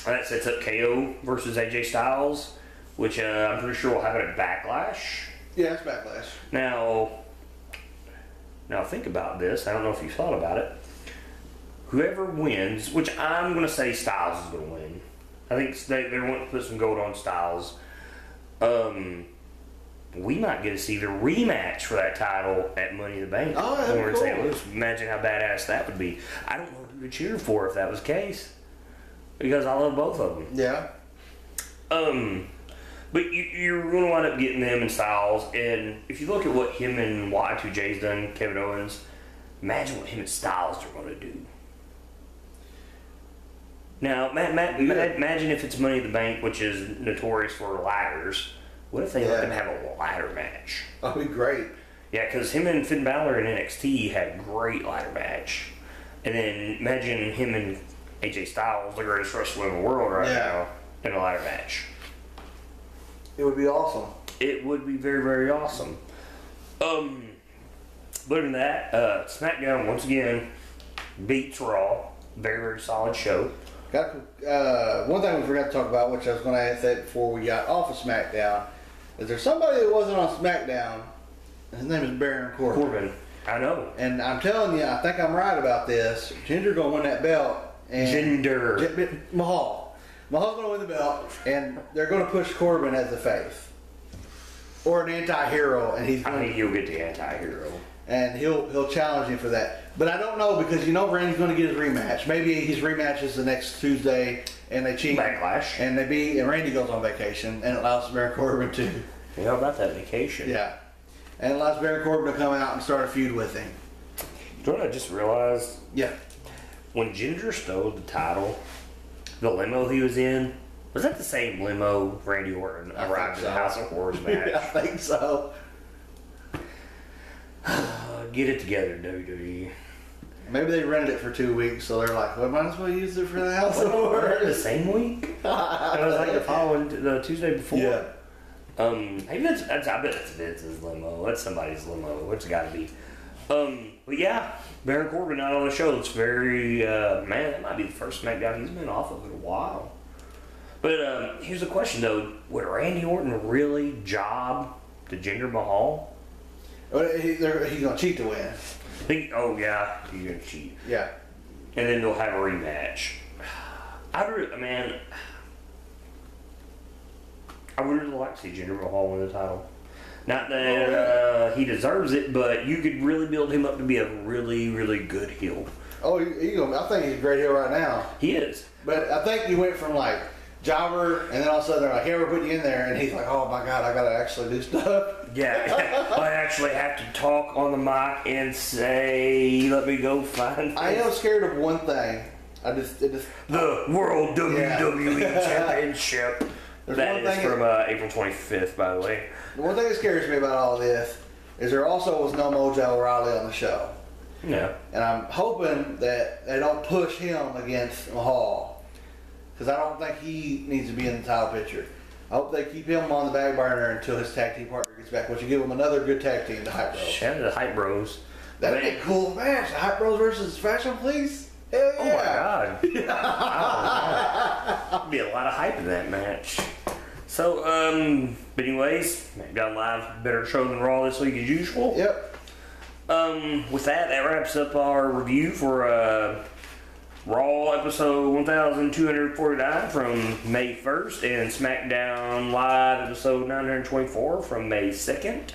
that sets up KO versus AJ Styles, which I'm pretty sure will have it at Backlash. Yeah, it's Backlash. Now think about this. I don't know if you thought about it. Whoever wins, which I'm going to say Styles is going to win. I think they want to put some gold on Styles. We might get to see the rematch for that title at Money in the Bank. Oh, that'd be cool. St. Louis. Imagine how badass that would be. I don't know who to cheer for if that was the case, because I love both of them. Yeah. But you're going to wind up getting them and Styles, and if you look at what him and Y2J's done, Kevin Owens, imagine what him and Styles are going to do. Now, imagine if it's Money in the Bank, which is notorious for ladders. What if they let them have a ladder match? That'd be great. Yeah, because him and Finn Balor in NXT had a great ladder match. And then imagine him and AJ Styles, the greatest wrestler in the world right now, in a ladder match. It would be awesome. It would be very, very awesome. Other than that, SmackDown, once again, beats Raw. Very, very solid show. One thing we forgot to talk about, which I was going to ask that before we got off of SmackDown, is there somebody that wasn't on SmackDown? His name is Baron Corbin. I know. And I'm telling you, I think I'm right about this. Jinder going to win that belt. And Mahal's going to win the belt, and they're going to push Corbin as the face. Or an anti-hero, and he's going I think he'll get the anti-hero. And he'll challenge him for that. But I don't know, because you know Randy's going to get his rematch. Maybe his rematch is the next Tuesday, and they cheat. Backlash. And Randy goes on vacation, and it allows Baron Corbin to. You know about that vacation? Yeah. And it allows Baron Corbin to come out and start a feud with him. You know what I just realized? Yeah. When Ginger stole the title, the limo he was in, was that the same limo Randy Orton arrived at the House of Horrors match? I think so. Get it together, WWE. Maybe they rented it for 2 weeks, so they're like, well, might as well use it for the House of The Horrors. same week? It was like the following, the Tuesday before. Yeah. Maybe that's I bet it's Vince's limo. That's somebody's limo. It's got to be. But yeah, Baron Corbin out on the show. It's very man. That might be the first SmackDown he's been off of in a while. But here's the question though: would Randy Orton really job to Jinder Mahal? He's gonna cheat to win. Oh yeah, he's gonna cheat. Yeah. And then they'll have a rematch. I would really like to see Jinder Mahal win the title. Not that he deserves it, but you could really build him up to be a really, really good heel. Oh, I think he's a great heel right now. He is. But I think he went from like jobber, and then all of a sudden they're like, "Hey, we're putting you in there," and he's like, "Oh my God, I gotta actually do stuff." Yeah, I actually have to talk on the mic and say, "Let me go find." I am scared of one thing. The World WWE Championship. That is from April 25th, by the way. The one thing that scares me about all this is there also was no Mojo Rawley on the show. Yeah. And I'm hoping that they don't push him against Mahal, because I don't think he needs to be in the title picture. I hope they keep him on the back burner until his tag team partner gets back, which will give him another good tag team, the Hype Bros. Shout out to the Hype Bros. That'd be a cool match. The Hype Bros versus Fashion Police. Hell yeah. Oh my God. There'd be a lot of hype in that match. So, but anyways, SmackDown Live, better show than Raw this week as usual. Yep. With that wraps up our review for Raw episode 1249 from May 1st and SmackDown Live episode 924 from May 2nd.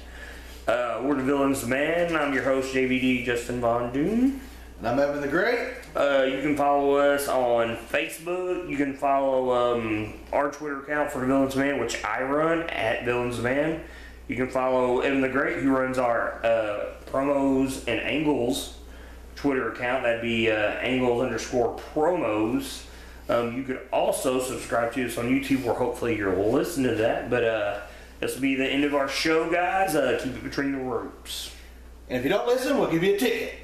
We're the Villains, the Man. I'm your host, JVD Justin Von Doon. And I'm Evan the Great. You can follow us on Facebook. You can follow our Twitter account for Villains Man, which I run at Villains Man. You can follow Evan the Great, who runs our promos and angles Twitter account. That'd be angles_promos. You could also subscribe to us on YouTube, where hopefully you're listening to that. But this will be the end of our show, guys. Keep it between the ropes. And if you don't listen, we'll give you a ticket.